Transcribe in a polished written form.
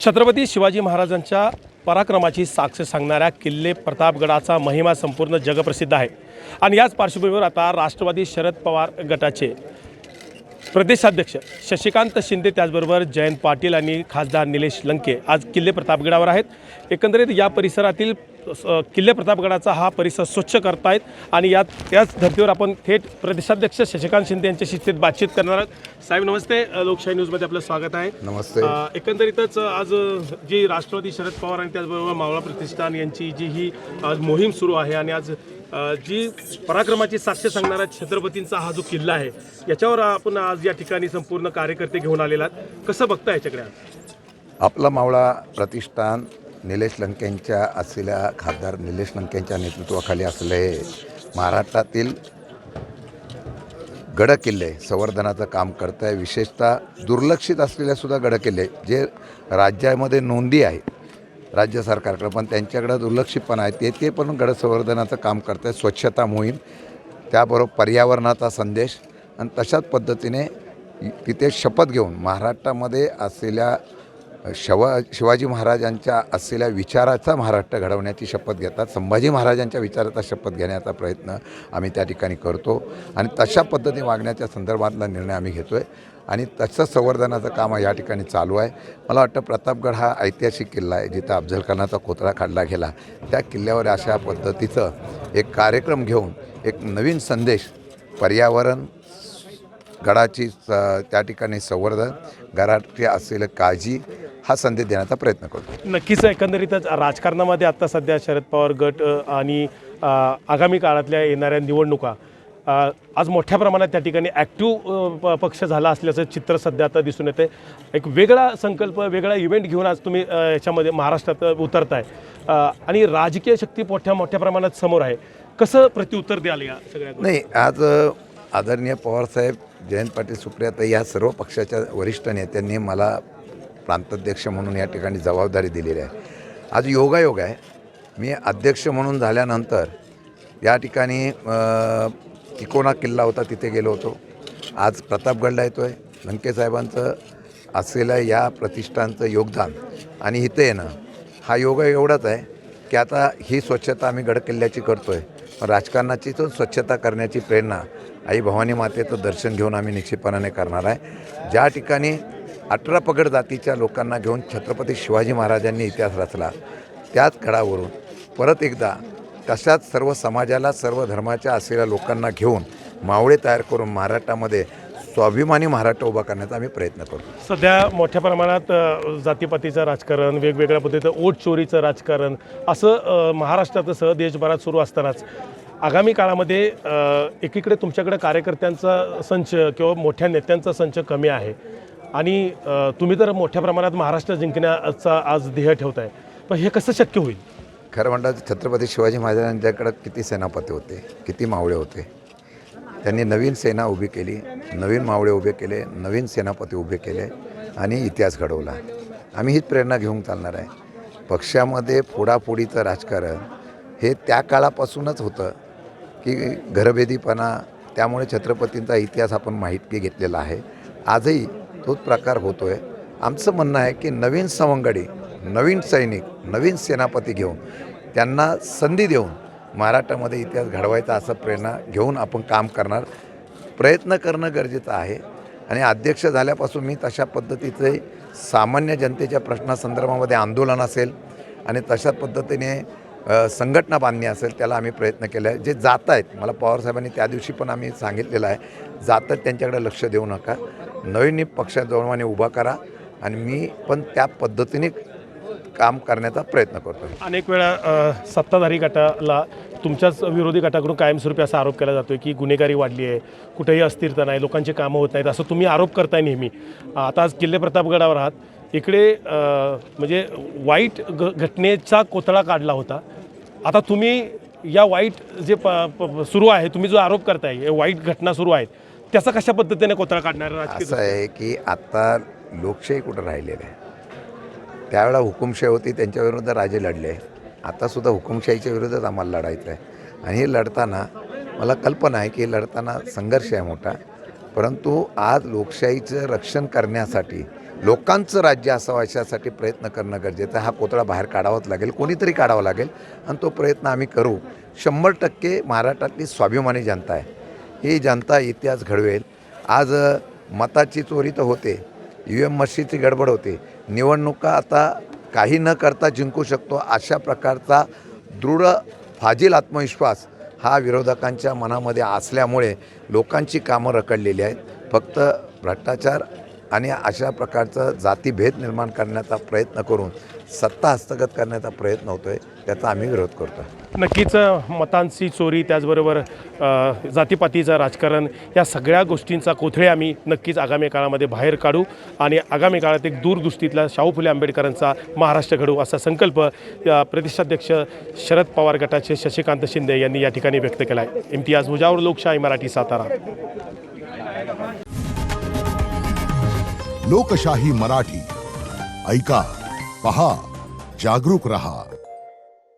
छत्रपती शिवाजी महाराजांच्या पराक्रमाची साक्ष सांगणाऱ्या किल्ले प्रतापगडाचा महिमा संपूर्ण जगप्रसिद्ध आहे। आणि याच पार्श्वभूमीवर आता राष्ट्रवादी शरद पवार गटाचे प्रदेशाध्यक्ष शशिकांत शिंदे, त्याचबरोबर जयंत पाटील आणि खासदार निलेश लंके आज किल्ले प्रतापगडावर आहेत। एकंदरीत या परिसरातील किल्ले प्रतापगडाचा हा परिसर स्वच्छ करतायत आणि याच धर्तीवर आपण थेट प्रदेशाध्यक्ष शशिकांत शिंदे यांच्याशी थेट बातचीत करणार आहोत। साहेब नमस्ते, लोकशाही न्यूजमध्ये आपलं स्वागत आहे। नमस्ते। एकंदरीतच आज जी राष्ट्रवादी शरद पवार आणि त्याचबरोबर मावळा प्रतिष्ठान यांची जी ही आज मोहीम सुरू आहे आणि आज जी पराक्रमाची साक्ष सांगणारा छत्रपतींचा हा जो किल्ला आहे याच्यावर आपण आज या ठिकाणी संपूर्ण कार्यकर्ते घेऊन आलेलात, कसं बघता याच्याकडे? आपला मावळा प्रतिष्ठान निलेश लंकेंच्या असलेल्या खासदार निलेश लंकेंच्या नेतृत्वाखाली असले महाराष्ट्रातील गडकिल्ले संवर्धनाचं काम करत आहे। विशेषतः दुर्लक्षित असलेल्या सुद्धा गडकिल्ले जे राज्यामध्ये नोंदी आहे राज्य सरकारकडे, पण त्यांच्याकडे दुर्लक्षितपणा आहे ते पण गड संवर्धनाचं काम करत आहे। स्वच्छता मोहीम, त्याबरोबर पर्यावरणाचा संदेश आणि तशाच पद्धतीने तिथे शपथ घेऊन महाराष्ट्रामध्ये असलेल्या शिवाजी महाराजांच्या असलेल्या विचाराचा महाराष्ट्र घडवण्याची शपथ घेतात। संभाजी महाराजांच्या विचाराचा शपथ घेण्याचा प्रयत्न आम्ही त्या ठिकाणी करतो आणि तशा पद्धतीने वागण्याच्या संदर्भातला निर्णय आम्ही घेतो आहे आणि तसं संवर्धनाचं काम या ठिकाणी चालू आहे। मला वाटतं प्रतापगड हा ऐतिहासिक किल्ला आहे जिथं अफजलखानाचा कोथळा काढला गेला। त्या किल्ल्यावर अशा पद्धतीचं एक कार्यक्रम घेऊन एक नवीन संदेश, पर्यावरण, गडाची त्या ठिकाणी संवर्धन, गडाची असलेलं काळजी हा संदेश देण्याचा प्रयत्न करतो। नक्कीच एकंदरीतच राजकारणामध्ये आता सध्या शरद पवार गट आणि आगामी काळातल्या येणाऱ्या निवडणुका आज मोठ्या प्रमाणात त्या ठिकाणी ॲक्टिव्ह पक्ष झाला असल्याचं चित्र सध्या आता दिसून येते। एक वेगळा संकल्प, वेगळा इव्हेंट घेऊन आज तुम्ही याच्यामध्ये महाराष्ट्रात उतरताय आणि राजकीय शक्ती मोठ्या प्रमाणात समोर आहे, कसं प्रत्युत्तर द्याल या सगळ्या? नाही, आज आदरणीय पवारसाहेब, जयंत पाटील, सुप्रियाताई या सर्व पक्षाच्या वरिष्ठ नेत्यांनी मला प्रांताध्यक्ष म्हणून या ठिकाणी जबाबदारी दिलेली आहे। आज योगायोग आहे, मी अध्यक्ष म्हणून झाल्यानंतर या ठिकाणी तिकोना किल्ला होता तिथे गेलो होतो, आज प्रतापगडला येतो आहे। लंके साहेबांचं असलेलं या प्रतिष्ठानचं योगदान आणि इथे येणं हा योग एवढाच आहे की आता ही स्वच्छता आम्ही गडकिल्ल्याची करतो आहे, पण राजकारणाची तो स्वच्छता करण्याची प्रेरणा आई भवानी मातेचं दर्शन घेऊन आम्ही निश्चितपणाने करणार आहे। ज्या ठिकाणी 18 पगड जातीच्या लोकांना घेऊन छत्रपती शिवाजी महाराजांनी इतिहास रचला, त्याच गडावरून परत एकदा तशाच सर्व समाजाला, सर्व धर्माच्या असलेल्या लोकांना घेऊन मावळे तयार करून महाराष्ट्रामध्ये स्वाभिमानी महाराष्ट्र उभा करण्याचा आम्ही प्रयत्न करतो। सध्या मोठ्या प्रमाणात जातीपातीचं राजकारण, वेगवेगळ्या पद्धतीचं ओट चोरीचं राजकारण असं महाराष्ट्रातसह देशभरात सुरू असतानाच आगामी काळामध्ये एकीकडे तुमच्याकडे कार्यकर्त्यांचा संच किंवा मोठ्या नेत्यांचा संच कमी आहे आणि तुम्ही तर मोठ्या प्रमाणात महाराष्ट्र जिंकण्याचा आज ध्येय ठेवताय, पण हे कसं शक्य होईल? खरं म्हणलं छत्रपती शिवाजी महाराजांच्याकडे किती सेनापती होते, किती मावळे होते, त्यांनी नवीन सेना उभी केली, नवीन मावळे उभे केले, नवीन सेनापती उभे केले आणि इतिहास घडवला। आम्ही हीच प्रेरणा घेऊन चालणार आहे। पक्षामध्ये फोडाफोडीचं राजकारण हे त्या काळापासूनच होतं की घरभेदीपणा, त्यामुळे छत्रपतींचा इतिहास आपण माहिती घेतलेला आहे। आजही तोच प्रकार होतो आहे। आमचं म्हणणं आहे की नवीन सवंगडी, नवीन सैनिक, नवीन सेनापती घेऊन त्यांना संधी देऊन महाराष्ट्रामध्ये इतिहास घडवायचा असं प्रेरणा घेऊन आपण काम करणार, प्रयत्न करणं गरजेचं आहे। आणि अध्यक्ष झाल्यापासून मी तशा पद्धतीचे सामान्य जनतेच्या प्रश्नासंदर्भामध्ये आंदोलन असेल आणि तशा पद्धतीने संघटना बांधणी असेल त्याला आम्ही प्रयत्न केला आहे। जे जात आहेत, मला पवारसाहेबांनी त्या दिवशी पण आम्ही सांगितलेलं आहे, जातात त्यांच्याकडे लक्ष देऊ नका, नवीन पक्षाजवळमाने उभा करा आणि मी पण त्या पद्धतीने काम करण्याचा प्रयत्न करतो। अनेक वेळा सत्ताधारी गटाला तुमच्याच विरोधी गटाकडून कायमस्वरूपी असा आरोप केला जातो की गुन्हेगारी वाढली आहे, कुठेही अस्थिरता नाही, लोकांची कामं होत नाहीत, असं तुम्ही आरोप करताय नेहमी। आता आज किल्ले प्रतापगडावर आहात, इकडे म्हणजे वाईट घटनेचा कोथळा काढला होता, आता तुम्ही या वाईट जे सुरू आहे, तुम्ही जो आरोप करताय वाईट घटना सुरू आहेत, त्याचा कशा पद्धतीने कोथळा काढणार? असं आहे की आता लोकशाही कुठं राहिलेलं आहे, त्यावेळेला हुकुमशाही होती, त्यांच्याविरुद्ध राजे लढले, आतासुद्धा हुकुमशाहीच्या विरोधात आम्हाला लढायचं आहे आणि हे लढताना मला कल्पना आहे की लढताना संघर्ष आहे मोठा, परंतु आज लोकशाहीचं रक्षण करण्यासाठी लोकांचं राज्य असावं अशासाठी प्रयत्न करणं गरजेचं आहे. हा पुतळा बाहेर काढावाच लागेल, कोणीतरी काढावा लागेल आणि तो प्रयत्न आम्ही करू. 100% महाराष्ट्रातली स्वाभिमानी जनता आहे. ही जनता इतिहास घडवेल. आज मताची चोरी तर होते, EVM मशीनची गडबड होते, निवडणुका आता काही न करता जिंकू शकतो अशा प्रकारचा दृढ फाजील आत्मविश्वास हा विरोधकांच्या मनामध्ये असल्यामुळे लोकांची कामं रखडलेली आहेत. फक्त भ्रष्टाचार आणि अशा प्रकारचं जातीभेद निर्माण करण्याचा प्रयत्न करून सत्ता हस्तगत करण्याचा प्रयत्न होतो आहे, त्याचा आम्ही विरोध करतो. नक्कीच मतांची चोरी, त्याचबरोबर जातीपातीचं राजकारण, या सगळ्या गोष्टींचा कोथळे आम्ही नक्कीच आगामी काळामध्ये बाहेर काढू आणि आगामी काळात एक दूरदृष्टीतला शाहू फुले आंबेडकरांचा महाराष्ट्र घडवू असा संकल्प प्रदेशाध्यक्ष शरद पवार गटाचे शशिकांत शिंदे यांनी या ठिकाणी व्यक्त केला आहे. इम्तियाज मुजावर, लोकशाही मराठी, सातारा. लोकशाही मराठी ऐका, पहा, जागरूक रहा.